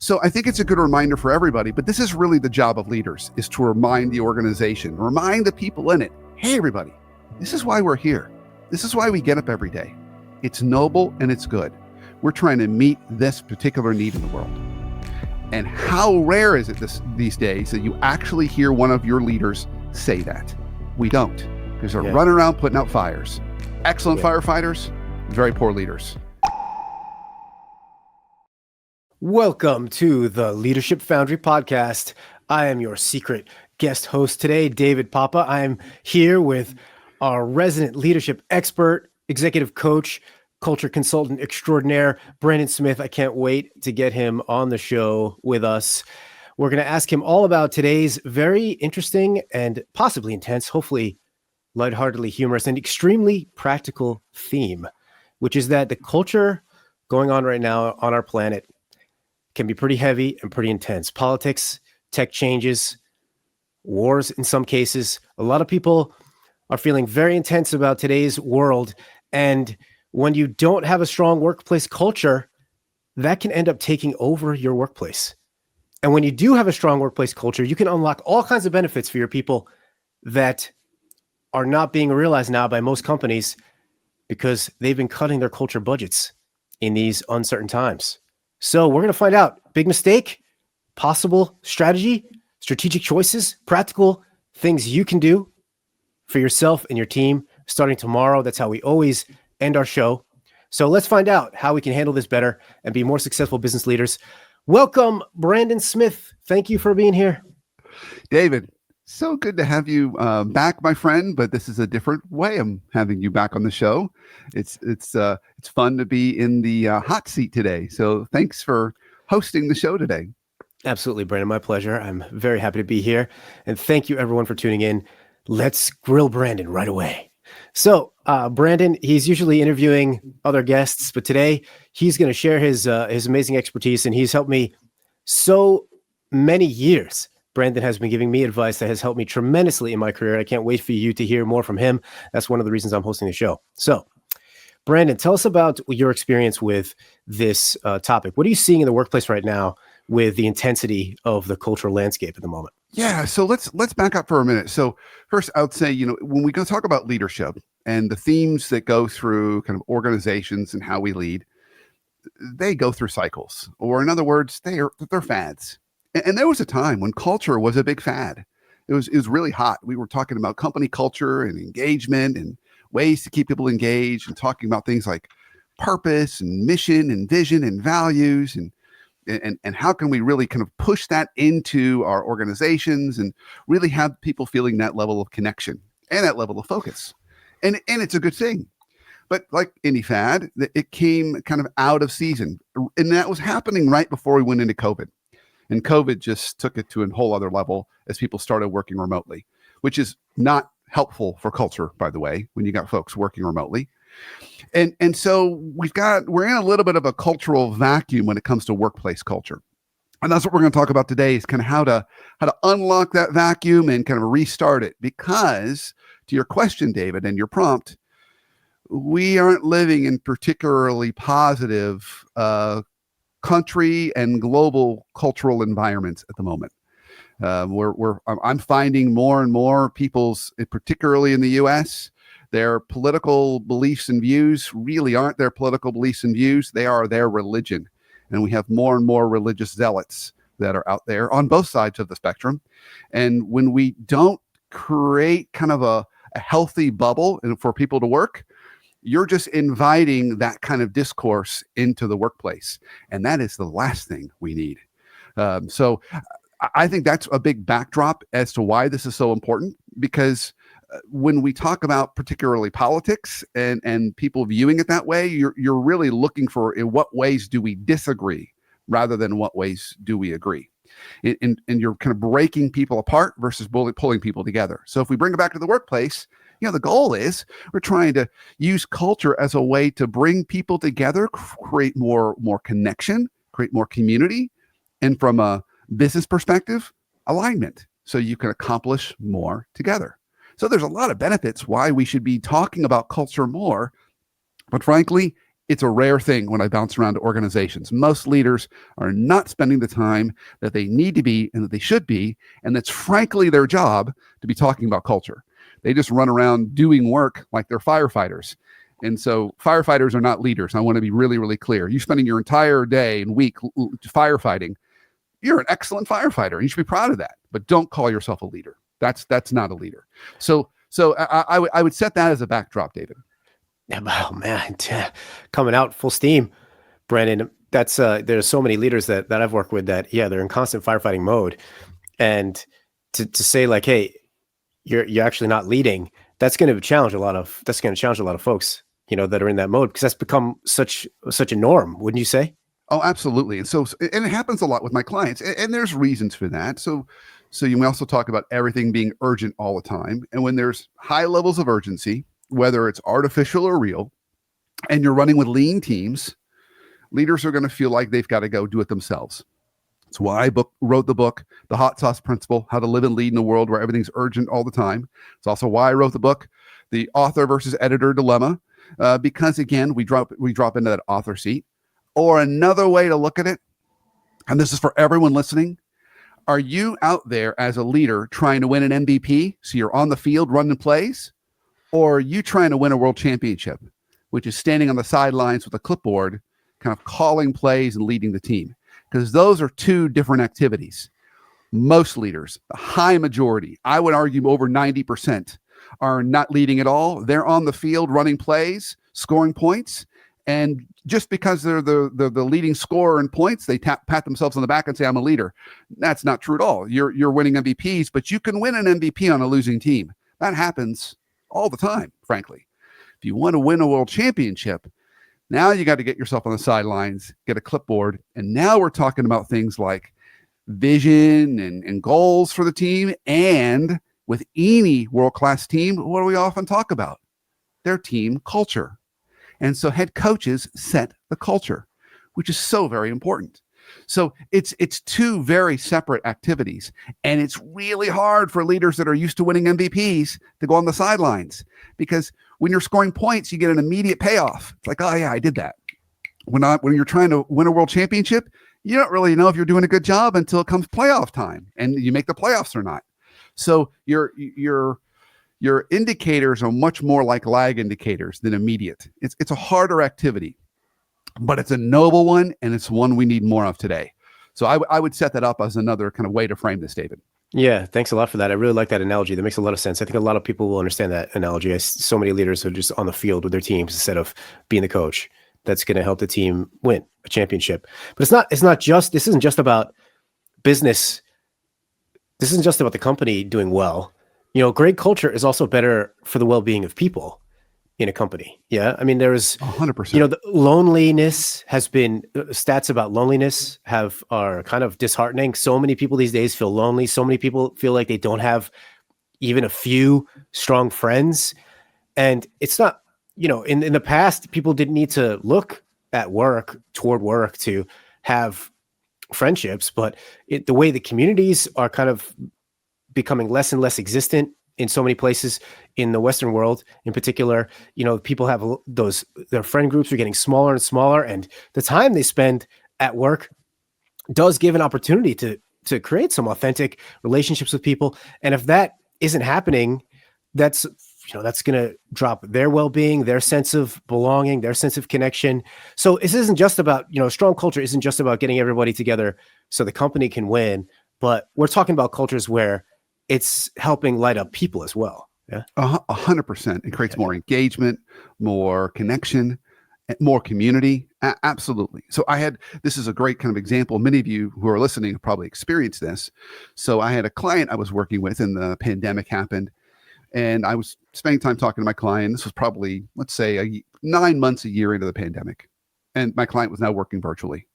So I think it's a good reminder for everybody, but this is really the job of leaders, is to remind the organization, remind the people in it, hey, everybody, this is why we're here. This is why we get up every day. It's noble and it's good. We're trying to meet this particular need in the world. And how rare is it these days that you actually hear one of your leaders say that? We don't, because they're running around putting out fires. Excellent firefighters, very poor leaders. Welcome to the Leadership Foundry Podcast. I am your secret guest host today, David Papa. I am here with our resident leadership expert, executive coach, culture consultant extraordinaire, Brandon Smith. I can't wait to get him on the show with us. We're going to ask him all about today's very interesting and possibly intense, hopefully lightheartedly humorous and extremely practical theme, which is that the culture going on right now on our planet can be pretty heavy and pretty intense. Politics, tech changes, wars in some cases. A lot of people are feeling very intense about today's world. And when you don't have a strong workplace culture, that can end up taking over your workplace. And when you do have a strong workplace culture, you can unlock all kinds of benefits for your people that are not being realized now by most companies because they've been cutting their culture budgets in these uncertain times. So we're going to find out big mistake, possible strategy, strategic choices, practical things you can do for yourself and your team starting tomorrow. That's how we always end our show. So let's find out how we can handle this better and be more successful business leaders. Welcome, Brandon Smith. Thank you for being here. David, so good to have you back, my friend, but this is a different way I'm having you back on the show. It's fun to be in the hot seat today. So thanks for hosting the show today. Absolutely, Brandon. My pleasure. I'm very happy to be here. And thank you, everyone, for tuning in. Let's grill Brandon right away. So Brandon, he's usually interviewing other guests, but today he's going to share his amazing expertise, and he's helped me so many years. Brandon has been giving me advice that has helped me tremendously in my career. I can't wait for you to hear more from him. That's one of the reasons I'm hosting the show. So, Brandon, tell us about your experience with this topic. What are you seeing in the workplace right now with the intensity of the cultural landscape at the moment? Yeah, so let's back up for a minute. So first, I would say, when we go talk about leadership and the themes that go through kind of organizations and how we lead, they go through cycles, or in other words, they're fads. And there was a time when culture was a big fad. It was really hot. We were talking about company culture and engagement and ways to keep people engaged, and talking about things like purpose and mission and vision and values and how can we really kind of push that into our organizations and really have people feeling that level of connection and that level of focus. And it's a good thing. But like any fad, it came kind of out of season. And that was happening right before we went into COVID. And COVID just took it to a whole other level as people started working remotely, which is not helpful for culture, by the way, when you got folks working remotely. And so we're in a little bit of a cultural vacuum when it comes to workplace culture. And that's what we're going to talk about today, is kind of how to unlock that vacuum and kind of restart it. Because to your question, David, and your prompt, we aren't living in particularly positive country and global cultural environments at the moment. I'm finding more and more people's, particularly in the U.S., their political beliefs and views really aren't their political beliefs and views. They are their religion. And we have more and more religious zealots that are out there on both sides of the spectrum. And when we don't create kind of a healthy bubble for people to work, you're just inviting that kind of discourse into the workplace. And that is the last thing we need. So I think that's a big backdrop as to why this is so important, because when we talk about particularly politics and people viewing it that way, you're really looking for, in what ways do we disagree rather than what ways do we agree. And you're kind of breaking people apart versus pulling people together. So if we bring it back to the workplace, the goal is we're trying to use culture as a way to bring people together, create more connection, create more community, and from a business perspective, alignment, so you can accomplish more together. So there's a lot of benefits why we should be talking about culture more, but frankly, It's a rare thing when I bounce around to organizations. Most leaders are not spending the time that they need to be and that they should be, and that's frankly their job to be talking about culture. They just run around doing work like they're firefighters. And so firefighters are not leaders. I want to be really, really clear. You spending your entire day and week firefighting, you're an excellent firefighter. And you should be proud of that, but don't call yourself a leader. That's not a leader. So I would set that as a backdrop, David. Yeah, oh man, coming out full steam, Brandon. That's there's so many leaders that I've worked with that they're in constant firefighting mode, and to say like, hey, you're actually not leading. That's going to challenge a lot of folks, that are in that mode, because that's become such a norm, wouldn't you say? Oh, absolutely. And it happens a lot with my clients, and there's reasons for that. So you may also talk about everything being urgent all the time, and when there's high levels of urgency, whether it's artificial or real, and you're running with lean teams, leaders are going to feel like they've got to go do it themselves. That's why I wrote the book, The Hot Sauce Principle, How to Live and Lead in a World Where Everything's Urgent All the Time. It's also why I wrote the book, The Author versus Editor Dilemma, because again, we drop into that author seat. Or another way to look at it, and this is for everyone listening, are you out there as a leader trying to win an MVP, so you're on the field running plays? Or are you trying to win a world championship, which is standing on the sidelines with a clipboard, kind of calling plays and leading the team? Because those are two different activities. Most leaders, the high majority, I would argue over 90%, are not leading at all. They're on the field running plays, scoring points, and just because they're the leading scorer in points, they pat themselves on the back and say, I'm a leader. That's not true at all. You're winning MVPs, but you can win an MVP on a losing team. That happens all the time, frankly. If you want to win a world championship, now you got to get yourself on the sidelines, get a clipboard. And now we're talking about things like vision and goals for the team. And with any world-class team, what do we often talk about? Their team culture. And so head coaches set the culture, which is so very important. So it's two very separate activities, and it's really hard for leaders that are used to winning MVPs to go on the sidelines, because when you're scoring points, you get an immediate payoff. It's like, oh yeah, I did that. When you're trying to win a world championship, you don't really know if you're doing a good job until it comes playoff time and you make the playoffs or not. So your indicators are much more like lag indicators than immediate. It's a harder activity, but it's a noble one, and it's one we need more of today. So I would set that up as another kind of way to frame this, David. Yeah, thanks a lot for that. I really like that analogy. That makes a lot of sense. I think a lot of people will understand that analogy. So many leaders are just on the field with their teams instead of being the coach. That's going to help the team win a championship. But this isn't just about business. This isn't just about the company doing well. Great culture is also better for the well-being of people in a company. Yeah. I mean, there's 100%. The loneliness has been, stats about loneliness are kind of disheartening. So many people these days feel lonely. So many people feel like they don't have even a few strong friends. And it's not, in the past, people didn't need to look toward work to have friendships, but the way the communities are kind of becoming less and less existent in so many places in the Western world, in particular, people have their friend groups are getting smaller and smaller, and the time they spend at work does give an opportunity to create some authentic relationships with people. And if that isn't happening, that's going to drop their well-being, their sense of belonging, their sense of connection. So this isn't just about, strong culture isn't just about getting everybody together so the company can win, but we're talking about cultures where it's helping light up people as well. Yeah. 100%. It creates more engagement, more connection, more community. Absolutely. So this is a great kind of example. Many of you who are listening have probably experienced this. So I had a client I was working with, and the pandemic happened, and I was spending time talking to my client. This was probably, let's say, 9 months, a year into the pandemic. And my client was now working virtually.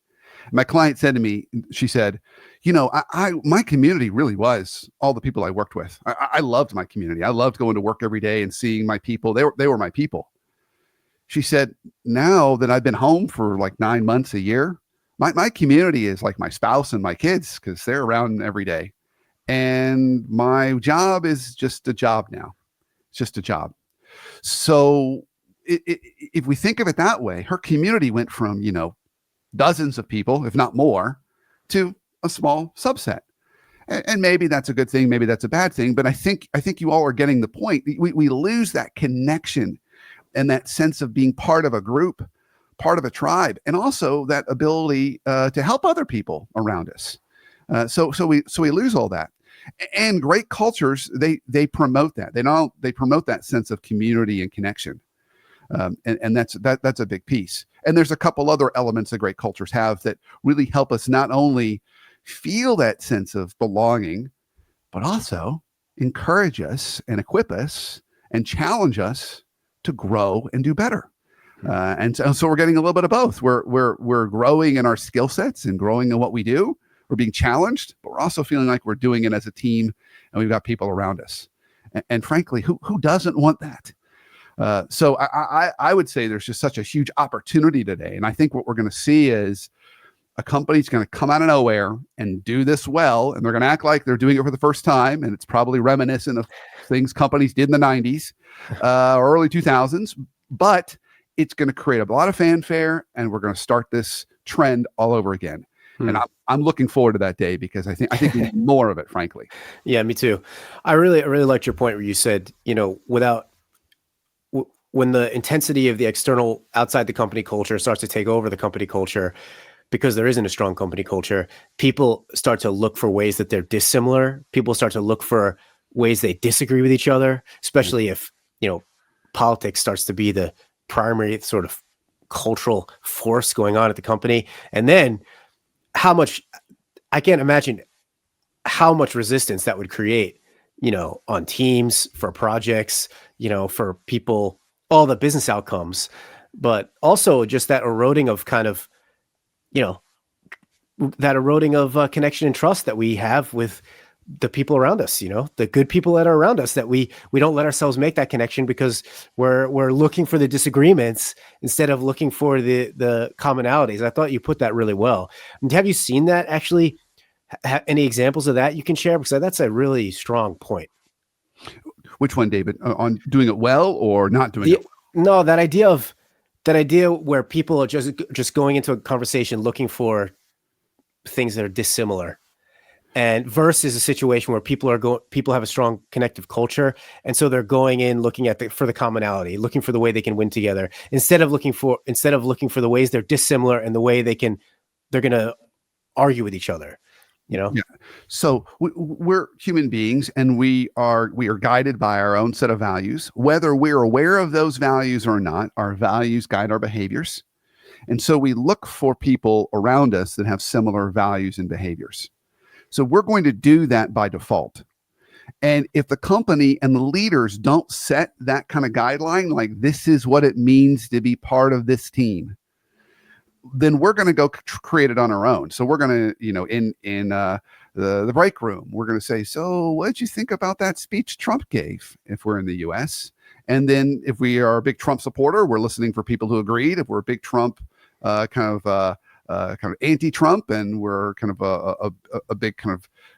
My client said to me, she said, my community really was all the people I worked with. I loved my community. I loved going to work every day and seeing my people. They were my people. She said, now that I've been home for like 9 months, a year, my community is like my spouse and my kids, because they're around every day. And my job is just a job now. It's just a job. So if we think of it that way, her community went from, dozens of people, if not more, to a small subset. And maybe that's a good thing, maybe that's a bad thing, but I think you all are getting the point. We lose that connection and that sense of being part of a group, part of a tribe, and also that ability to help other people around us. So we lose all that. And great cultures, they promote that. They promote that sense of community and connection. And that's a big piece. And there's a couple other elements that great cultures have that really help us not only feel that sense of belonging, but also encourage us and equip us and challenge us to grow and do better. And so we're getting a little bit of both. We're growing in our skill sets and growing in what we do. We're being challenged, but we're also feeling like we're doing it as a team, and we've got people around us. And frankly, who doesn't want that? So I would say there's just such a huge opportunity today. And I think what we're going to see is a company's going to come out of nowhere and do this well, and they're going to act like they're doing it for the first time. And it's probably reminiscent of things companies did in the 90s or early 2000s, but it's going to create a lot of fanfare, and we're going to start this trend all over again. And I'm looking forward to that day, because I think we need more of it, frankly. Yeah, me too. I really liked your point where you said, when the intensity of the external outside the company culture starts to take over the company culture, because there isn't a strong company culture, people start to look for ways that they're dissimilar. People start to look for ways they disagree with each other, especially if, politics starts to be the primary sort of cultural force going on at the company. And then I can't imagine how much resistance that would create, on teams, for projects, for people, all the business outcomes, but also just that eroding of connection and trust that we have with the people around us, the good people that are around us, that we don't let ourselves make that connection because we're looking for the disagreements instead of looking for the commonalities. I thought you put that really well. And have you seen that actually? Any examples of that you can share? Because that's a really strong point. Which one, David? On doing it well or not doing it well? No, that idea where people are just going into a conversation looking for things that are dissimilar, and versus a situation where people have a strong connective culture, and so they're going in looking for the commonality, looking for the way they can win together, instead of looking for the ways they're dissimilar and the way they're going to argue with each other. Yeah. So we're human beings, and we are guided by our own set of values, whether we're aware of those values or not. Our values guide our behaviors. And so we look for people around us that have similar values and behaviors. So we're going to do that by default. And if the company and the leaders don't set that kind of guideline, like this is what it means to be part of this team, then we're going to go create it on our own. So we're going to, in the break room, we're going to say, so what did you think about that speech Trump gave, if we're in the US? And then if we are a big Trump supporter, we're listening for people who agreed. If we're a big Trump kind of anti-Trump, and we're kind of a big kind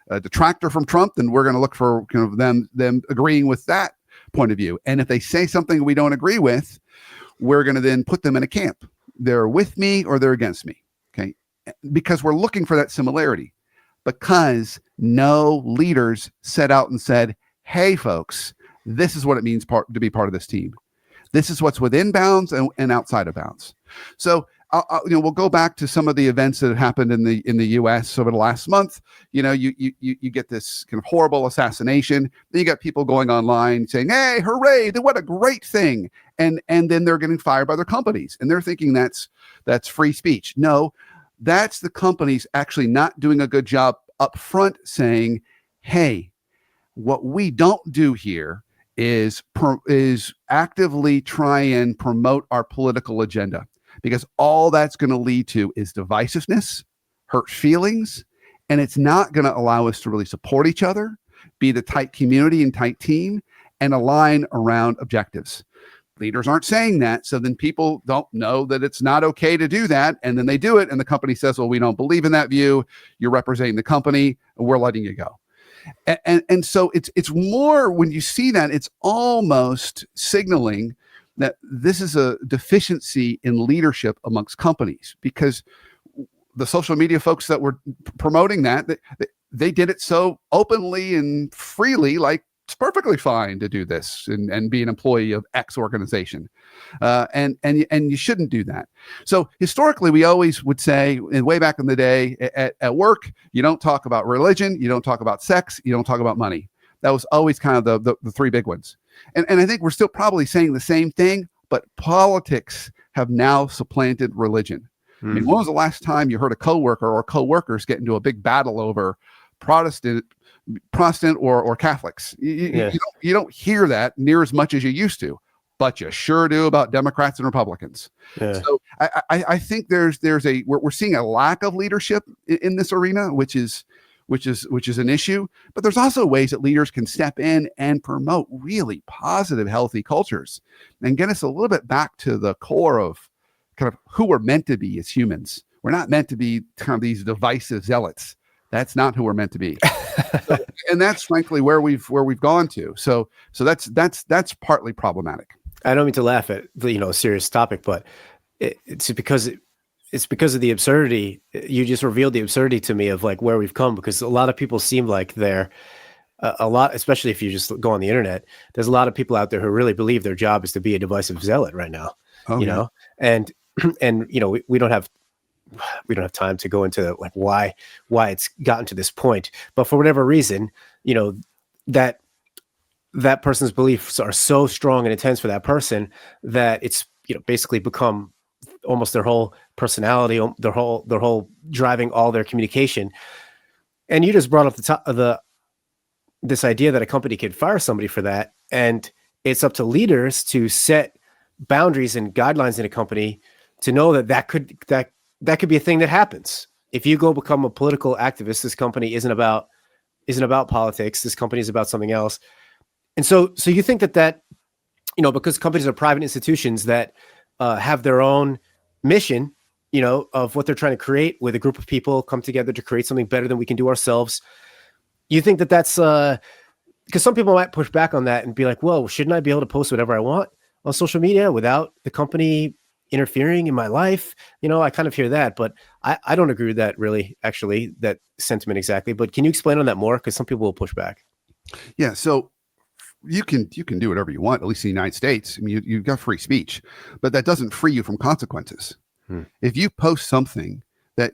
of detractor from Trump, then we're going to look for kind of them agreeing with that point of view. And if they say something we don't agree with, we're going to then put them in a camp. They're with me or they're against me. Okay. Because we're looking for that similarity, because no leaders set out and said, hey folks, this is what it means to be part of this team. This is what's within bounds and outside of bounds. So we'll go back to some of the events that happened in the U.S. over the last month. You get this kind of horrible assassination. Then you got people going online saying, "Hey, hooray! What a great thing!" And then they're getting fired by their companies, and they're thinking that's free speech. No, that's the companies actually not doing a good job up front, saying, "Hey, what we don't do here is actively try and promote our political agenda." Because all that's going to lead to is divisiveness, hurt feelings, and it's not going to allow us to really support each other, be the tight community and tight team, and align around objectives. Leaders aren't saying that, so then people don't know that it's not okay to do that, and then they do it, and the company says, well, we don't believe in that view, you're representing the company, and we're letting you go. And so it's more, when you see that, it's almost signaling that this is a deficiency in leadership amongst companies, because the social media folks that were promoting that, they did it so openly and freely, like it's perfectly fine to do this and be an employee of X organization. And you shouldn't do that. So historically, we always would say, and way back in the day, at work, you don't talk about religion, you don't talk about sex, you don't talk about money. That was always kind of the three big ones. And I think we're still probably saying the same thing, but politics have now supplanted religion. I mean, when was the last time you heard a coworker or coworkers get into a big battle over Protestant or Catholics? You don't hear that near as much as you used to, but you sure do about Democrats and Republicans. Yeah. So I think we're seeing a lack of leadership in this arena, which is an issue. But there's also ways that leaders can step in and promote really positive, healthy cultures and get us a little bit back to the core of kind of who we're meant to be as humans. We're not meant to be kind of these divisive zealots. That's not who we're meant to be. And that's frankly where we've gone to. So that's partly problematic. I don't mean to laugh at a serious topic, but it's because of the absurdity. You just revealed the absurdity to me of like where we've come, because a lot of people seem like they're a lot, especially if you just go on the internet, there's a lot of people out there who really believe their job is to be a divisive zealot right now, and we don't have time to go into like why it's gotten to this point, but for whatever reason, that person's beliefs are so strong and intense for that person that it's basically become almost their whole personality, their whole driving all their communication. And you just brought up the top of this idea that a company could fire somebody for that, and it's up to leaders to set boundaries and guidelines in a company to know that could be a thing that happens. If you go become a political activist, this company isn't about politics. This company is about something else. And so you think that because companies are private institutions that have their own mission, of what they're trying to create, with a group of people come together to create something better than we can do ourselves. You think that's because some people might push back on that and be like, well, shouldn't I be able to post whatever I want on social media without the company interfering in my life? I kind of hear that, but I don't agree with that really, actually, that sentiment exactly. But can you explain on that more? Because some people will push back. Yeah. So you can do whatever you want, at least in the United States. I mean, you've got free speech, but that doesn't free you from consequences. If you post something that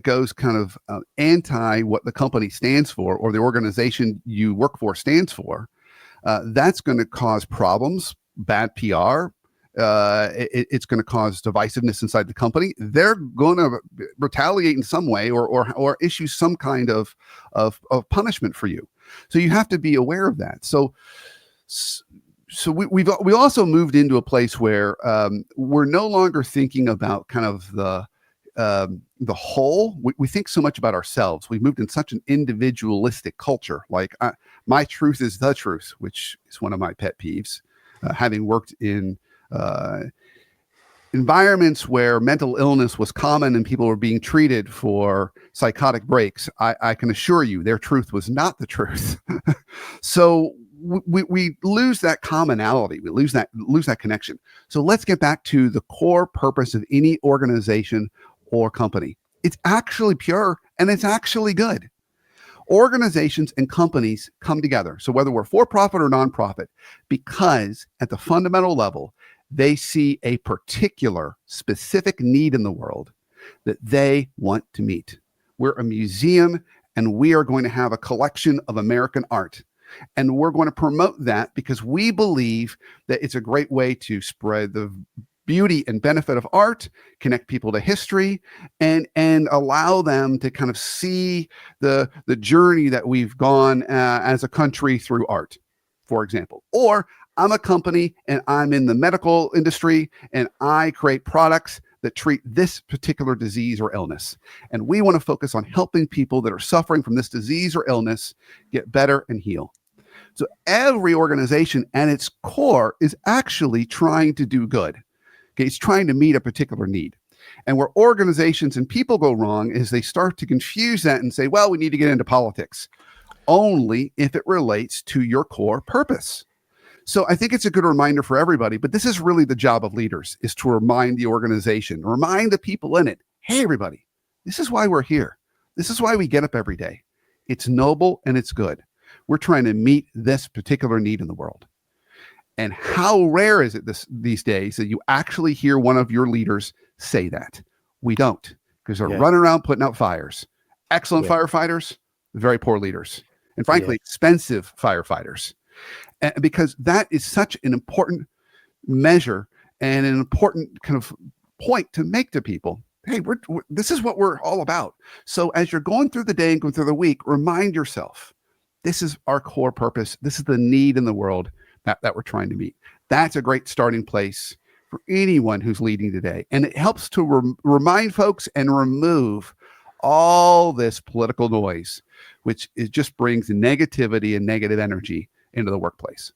goes kind of anti what the company stands for or the organization you work for stands for, that's going to cause problems, bad PR. It's going to cause divisiveness inside the company. They're going to retaliate in some way or issue some kind of punishment for you. So you have to be aware of that. So we also moved into a place where we're no longer thinking about kind of the whole. We think so much about ourselves. We've moved in such an individualistic culture. Like my truth is the truth, which is one of my pet peeves. Having worked in environments where mental illness was common and people were being treated for psychotic breaks, I can assure you their truth was not the truth. So we lose that commonality. We lose that connection. So let's get back to the core purpose of any organization or company. It's actually pure and it's actually good. Organizations and companies come together. So whether we're for-profit or nonprofit, because at the fundamental level, they see a particular specific need in the world that they want to meet. We're a museum and we are going to have a collection of American art. And we're going to promote that because we believe that it's a great way to spread the beauty and benefit of art, connect people to history, and allow them to kind of see the journey that we've gone as a country through art, for example. Or I'm a company and I'm in the medical industry and I create products that treat this particular disease or illness. And we want to focus on helping people that are suffering from this disease or illness get better and heal. So every organization at its core is actually trying to do good. Okay, it's trying to meet a particular need. And where organizations and people go wrong is they start to confuse that and say, well, we need to get into politics only if it relates to your core purpose. So I think it's a good reminder for everybody, but this is really the job of leaders, is to remind the organization, remind the people in it, hey, everybody, this is why we're here. This is why we get up every day. It's noble and it's good. We're trying to meet this particular need in the world. And how rare is it these days that you actually hear one of your leaders say that? We don't, because they're running around putting out fires. Excellent firefighters, very poor leaders. And frankly, expensive firefighters. And because that is such an important measure and an important kind of point to make to people. Hey, this is what we're all about. So as you're going through the day and going through the week, remind yourself, this is our core purpose. This is the need in the world that we're trying to meet. That's a great starting place for anyone who's leading today. And it helps to remind folks and remove all this political noise, which just brings negativity and negative energy into the workplace.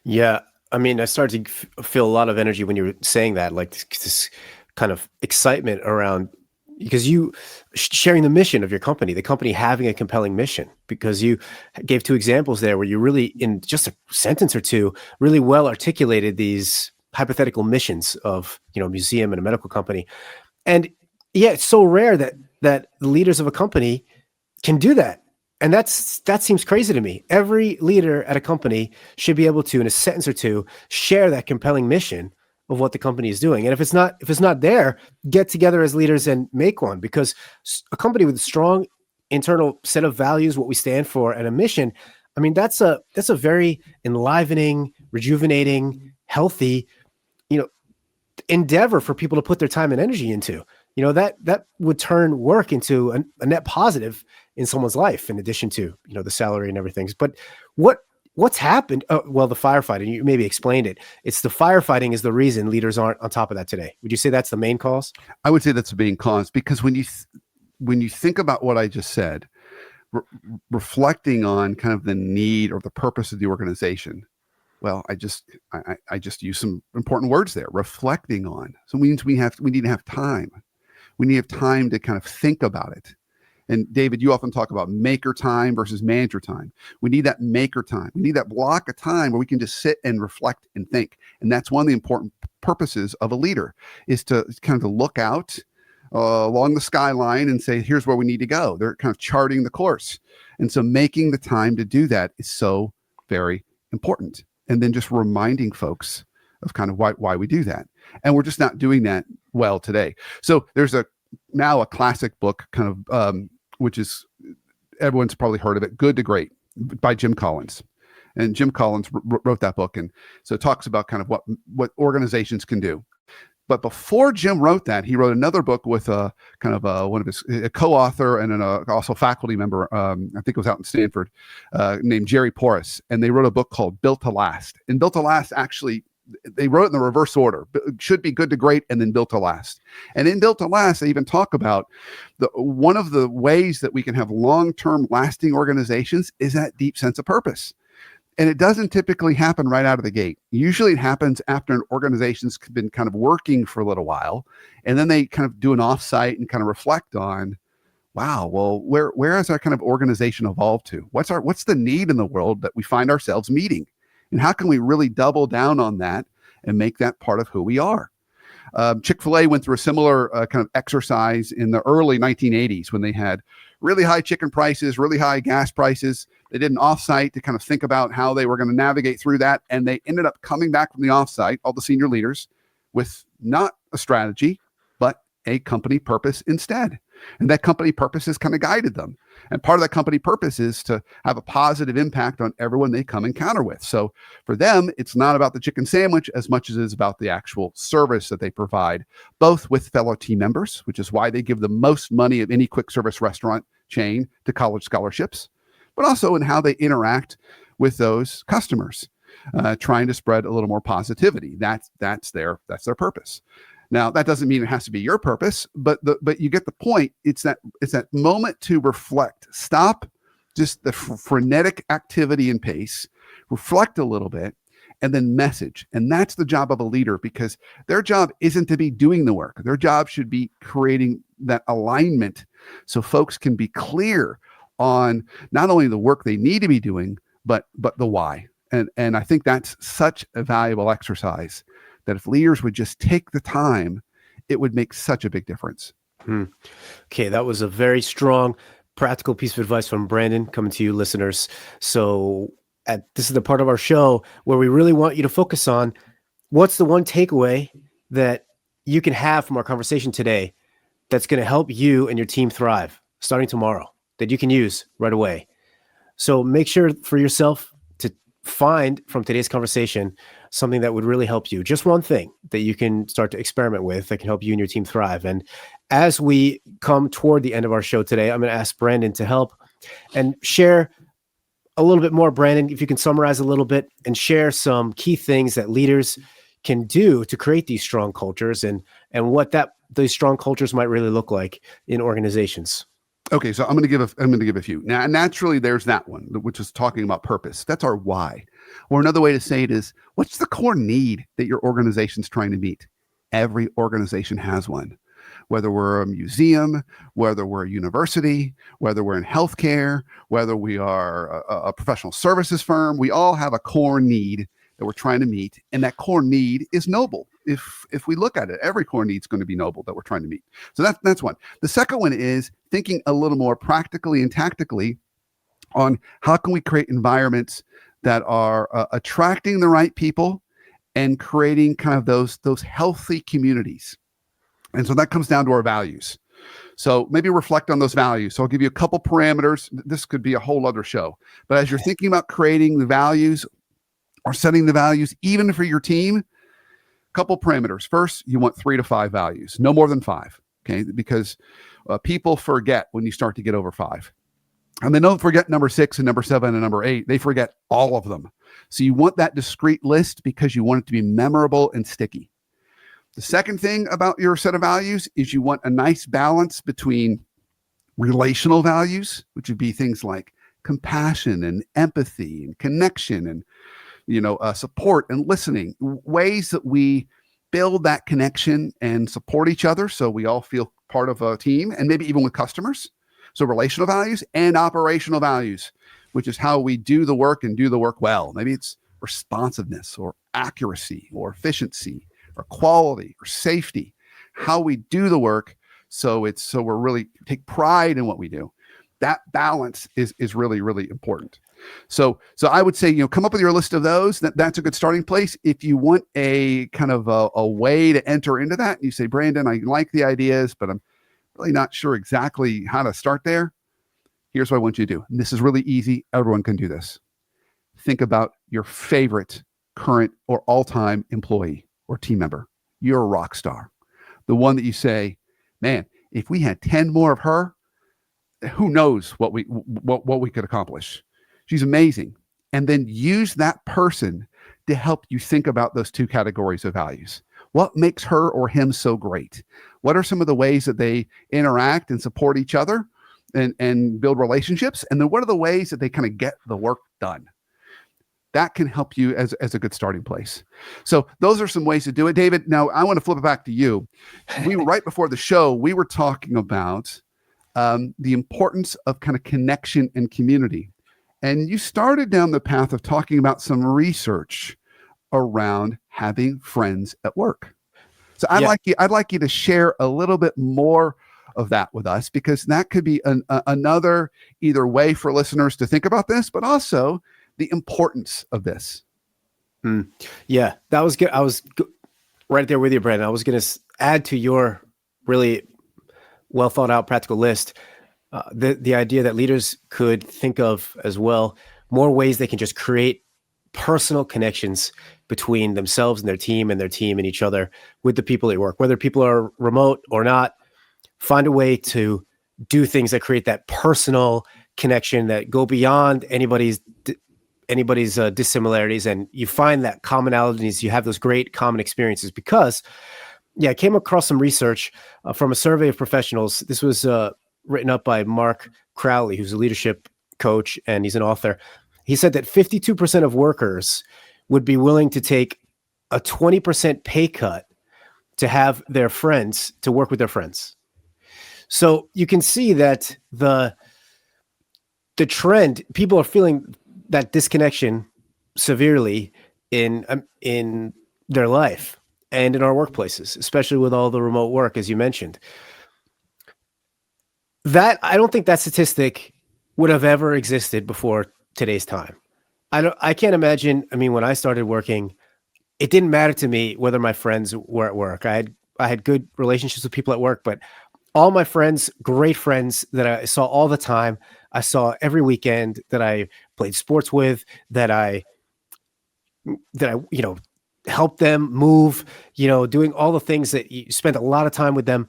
Yeah. I mean, I started to feel a lot of energy when you were saying that, like this kind of excitement around, because you sharing the mission of your company, the company having a compelling mission, because you gave two examples there where you really, in just a sentence or two, really well articulated these hypothetical missions of, a museum and a medical company. And yeah, it's so rare that the leaders of a company can do that. And that seems crazy to me. Every leader at a company should be able to, in a sentence or two, share that compelling mission of what the company is doing. And if it's not there, get together as leaders and make one, because a company with a strong internal set of values, what we stand for, and a mission, I mean, that's a very enlivening, rejuvenating, healthy, endeavor for people to put their time and energy into. That would turn work into a net positive in someone's life, in addition to, the salary and everything. But what's happened? Well, the firefighting, you maybe explained it. It's the firefighting is the reason leaders aren't on top of that today. Would you say that's the main cause? I would say that's the main cause, because when you think about what I just said, reflecting on kind of the need or the purpose of the organization, well, I just use some important words there. Reflecting on. So it means we need to have time. We need to have time to kind of think about it. And David, you often talk about maker time versus manager time. We need that maker time. We need that block of time where we can just sit and reflect and think. And that's one of the important purposes of a leader, is to kind of look out along the skyline and say, here's where we need to go. They're kind of charting the course. And so making the time to do that is so very important. And then just reminding folks of kind of why we do that. And we're just not doing that well today. So there's now a classic book kind of, which is, everyone's probably heard of it, Good to Great, by Jim Collins. And Jim Collins wrote that book. And so it talks about kind of what organizations can do. But before Jim wrote that, he wrote another book with one of his co-author and also faculty member, I think it was out in Stanford, named Jerry Porras. And they wrote a book called Built to Last. And Built to Last, actually, they wrote it in the reverse order. It should be Good to Great and then Built to Last. And in Built to Last, they even talk about one of the ways that we can have long-term lasting organizations is that deep sense of purpose. And it doesn't typically happen right out of the gate. Usually it happens after an organization's been kind of working for a little while, and then they kind of do an offsite and kind of reflect on, wow, well, where has our kind of organization evolved to? What's the need in the world that we find ourselves meeting? And how can we really double down on that and make that part of who we are? Chick-fil-A went through a similar kind of exercise in the early 1980s when they had really high chicken prices, really high gas prices. They did an offsite to kind of think about how they were going to navigate through that. And they ended up coming back from the offsite, all the senior leaders, with not a strategy, but a company purpose instead. And that company purpose has kind of guided them. And part of that company purpose is to have a positive impact on everyone they come encounter with. So for them, it's not about the chicken sandwich as much as it is about the actual service that they provide, both with fellow team members, which is why they give the most money of any quick service restaurant chain to college scholarships, but also in how they interact with those customers, trying to spread a little more positivity. That's their purpose. Now, that doesn't mean it has to be your purpose, but you get the point. It's that moment to reflect. Stop just the frenetic activity and pace, reflect a little bit, and then message. And that's the job of a leader, because their job isn't to be doing the work. Their job should be creating that alignment so folks can be clear on not only the work they need to be doing, but the why. And I think that's such a valuable exercise that if leaders would just take the time, it would make such a big difference. Okay, that was a very strong, practical piece of advice from Brandon coming to you, listeners. So this is the part of our show where we really want you to focus on what's the one takeaway that you can have from our conversation today that's going to help you and your team thrive starting tomorrow, that you can use right away. So make sure for yourself to find from today's conversation something that would really help you. Just one thing that you can start to experiment with that can help you and your team thrive. And as we come toward the end of our show today, I'm going to ask Brandon to help and share a little bit more. Brandon, if you can summarize a little bit and share some key things that leaders can do to create these strong cultures and what those strong cultures might really look like in organizations. Okay, so I'm going to give a few. Now, naturally, there's that one, which is talking about purpose. That's our why. Or another way to say it is, what's the core need that your organization's trying to meet? Every organization has one. Whether we're a museum, whether we're a university, whether we're in healthcare, whether we are a professional services firm, we all have a core need that we're trying to meet, and that core need is noble. If we look at it, every core need is going to be noble that we're trying to meet. So that's one. The second one is thinking a little more practically and tactically on how can we create environments that are attracting the right people and creating kind of those healthy communities. And so that comes down to our values. So maybe reflect on those values. So I'll give you a couple parameters. This could be a whole other show. But as you're thinking about creating the values or setting the values, even for your team, couple parameters. First, you want 3 to 5 values, no more than 5, okay? Because people forget when you start to get over 5. And they don't forget number 6 and number 7 and number 8. They forget all of them. So you want that discrete list because you want it to be memorable and sticky. The second thing about your set of values is you want a nice balance between relational values, which would be things like compassion and empathy and connection and support and listening, ways that we build that connection and support each other so we all feel part of a team, and maybe even with customers. So relational values and operational values, which is how we do the work and do the work well. Maybe it's responsiveness or accuracy or efficiency or quality or safety, how we do the work so we're really take pride in what we do. That balance is really, really important. So I would say, come up with your list of those. That's a good starting place. If you want a kind of a way to enter into that, you say, Brandon, I like the ideas, but I'm really not sure exactly how to start there. Here's what I want you to do. And this is really easy. Everyone can do this. Think about your favorite current or all-time employee or team member. You're a rock star. The one that you say, man, if we had 10 more of her, who knows what we could accomplish. She's amazing. And then use that person to help you think about those two categories of values. What makes her or him so great? What are some of the ways that they interact and support each other and build relationships? And then what are the ways that they kind of get the work done? That can help you as a good starting place. So those are some ways to do it. David, now I want to flip it back to you. Right before the show, we were talking about the importance of kind of connection and community. And you started down the path of talking about some research around having friends at work. So I'd like you to share a little bit more of that with us, because that could be another either way for listeners to think about this, but also the importance of this. Yeah, that was good. I was right there with you, Brandon. I was going to add to your really well thought out practical list the idea that leaders could think of as well more ways they can just create personal connections between themselves and their team and each other with the people at work, whether people are remote or not. Find a way to do things that create that personal connection that go beyond anybody's dissimilarities, and you find that commonalities. You have those great common experiences because, I came across some research from a survey of professionals. This was written up by Mark Crowley, who's a leadership coach, and he's an author. He said that 52% of workers would be willing to take a 20% pay cut to have their friends, to work with their friends. So you can see that the trend, people are feeling that disconnection severely in their life and in our workplaces, especially with all the remote work, as you mentioned. That I don't think that statistic would have ever existed before today's time. I can't imagine. I mean, when I started working, it didn't matter to me whether my friends were at work. I had good relationships with people at work, but all my friends, great friends that I saw all the time, I saw every weekend, that I played sports with, that I helped them move, doing all the things that you spent a lot of time with them.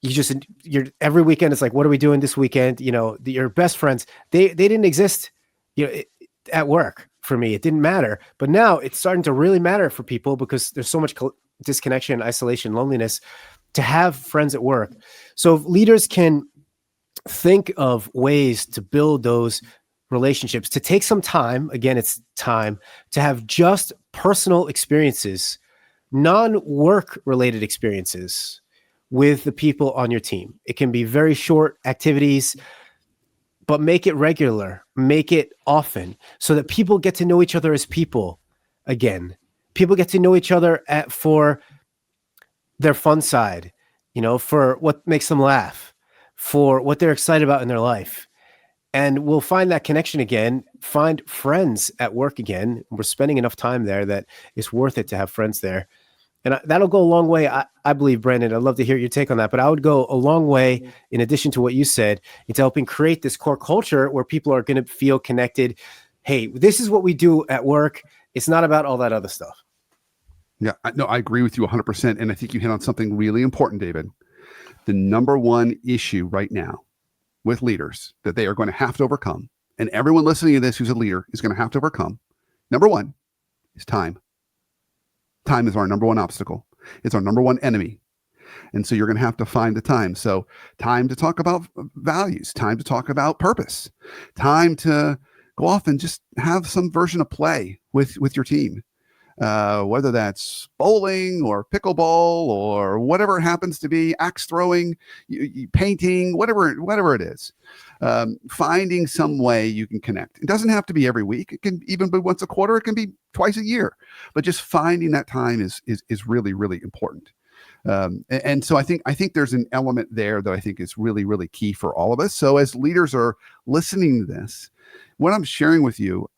You're every weekend. It's like, what are we doing this weekend? Your best friends, they didn't exist, at work for me. It didn't matter, but now it's starting to really matter for people because there's so much disconnection, isolation, loneliness, to have friends at work. So if leaders can think of ways to build those relationships, to take some time, again, it's time to have just personal experiences, non-work related experiences with the people on your team. It can be very short activities, but make it regular, make it often, so that people get to know each other as people again. People get to know each other for their fun side, for what makes them laugh, for what they're excited about in their life. And we'll find that connection again, find friends at work again. We're spending enough time there that it's worth it to have friends there. And that'll go a long way. I believe, Brandon, I'd love to hear your take on that, but I would go a long way, in addition to what you said, into helping create this core culture where people are going to feel connected. Hey, this is what we do at work. It's not about all that other stuff. Yeah, no, I agree with you 100%. And I think you hit on something really important, David. The number one issue right now with leaders that they are going to have to overcome, and everyone listening to this who's a leader is going to have to overcome, number one is time. Time is our number one obstacle. It's our number one enemy. And so you're going to have to find the time. So time to talk about values, time to talk about purpose, time to go off and just have some version of play with your team. Whether that's bowling or pickleball or whatever it happens to be, axe throwing, painting, whatever it is, finding some way you can connect. It doesn't have to be every week. It can even be once a quarter. It can be twice a year, but just finding that time is really, really important. And so I think there's an element there that I think is really, really key for all of us. So as leaders are listening to this, what I'm sharing with you,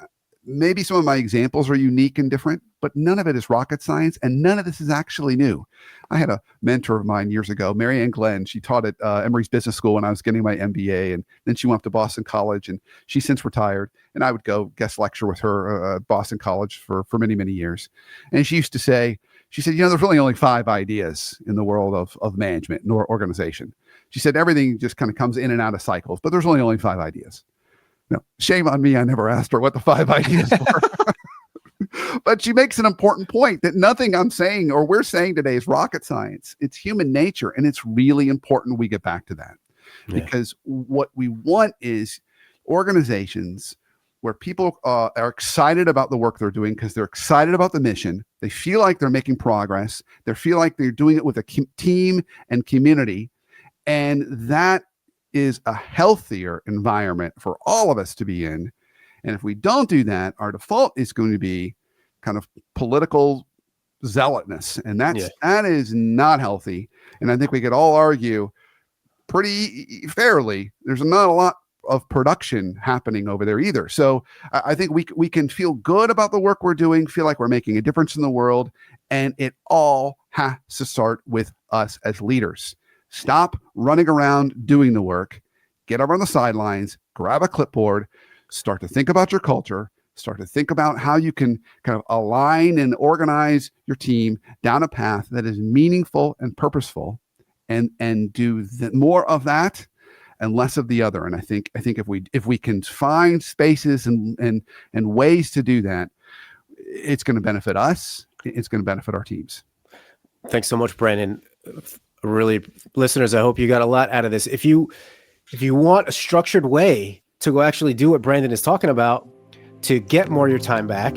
maybe some of my examples are unique and different, but none of it is rocket science, and none of this is actually new. I had a mentor of mine years ago, Mary Ann Glenn. She taught at Emory's Business School when I was getting my MBA, and then she went up to Boston College, and she's since retired. And I would go guest lecture with her at Boston College for many, many years. And she used to say, she said, there's really only 5 ideas in the world of management and organization. She said, everything just kind of comes in and out of cycles, but there's only 5 ideas. No, shame on me. I never asked her what the 5 ideas were. But she makes an important point that nothing I'm saying or we're saying today is rocket science. It's human nature. And it's really important we get back to that. Yeah. Because what we want is organizations where people are excited about the work they're doing because they're excited about the mission. They feel like they're making progress. They feel like they're doing it with a team and community. And that is a healthier environment for all of us to be in. And if we don't do that, our default is going to be kind of political zealotness. And that is not healthy. And I think we could all argue pretty fairly, there's not a lot of production happening over there either. So I think we can feel good about the work we're doing, feel like we're making a difference in the world. And it all has to start with us as leaders. Stop running around doing the work, get over on the sidelines, grab a clipboard, start to think about your culture, start to think about how you can kind of align and organize your team down a path that is meaningful and purposeful, and do more of that and less of the other. And I think if we can find spaces and ways to do that, it's going to benefit us. It's going to benefit our teams. Thanks so much, Brandon. Really, listeners, I hope you got a lot out of this. If you want a structured way to go actually do what Brandon is talking about, to get more of your time back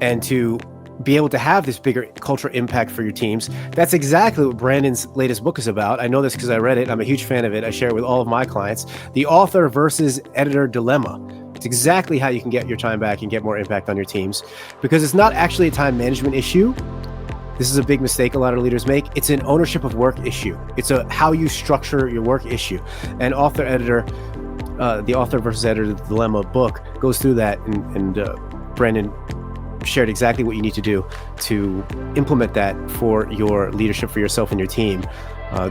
and to be able to have this bigger cultural impact for your teams, that's exactly what Brandon's latest book is about. I know this because I read it. I'm a huge fan of it. I share it with all of my clients. The Author versus Editor Dilemma. It's exactly how you can get your time back and get more impact on your teams, because it's not actually a time management issue. This is a big mistake a lot of leaders make. It's an ownership of work issue. It's a how you structure your work issue. And the author versus editor dilemma book goes through that, and Brandon shared exactly what you need to do to implement that for your leadership, for yourself and your team.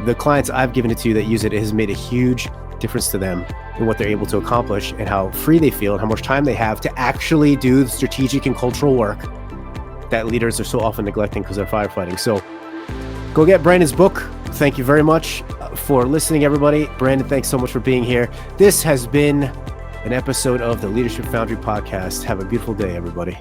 The clients I've given it to that use it has made a huge difference to them in what they're able to accomplish and how free they feel and how much time they have to actually do the strategic and cultural work that leaders are so often neglecting because they're firefighting. So go get Brandon's book. Thank you very much for listening, everybody. Brandon, thanks so much for being here. This has been an episode of the Leadership Foundry Podcast. Have a beautiful day, everybody.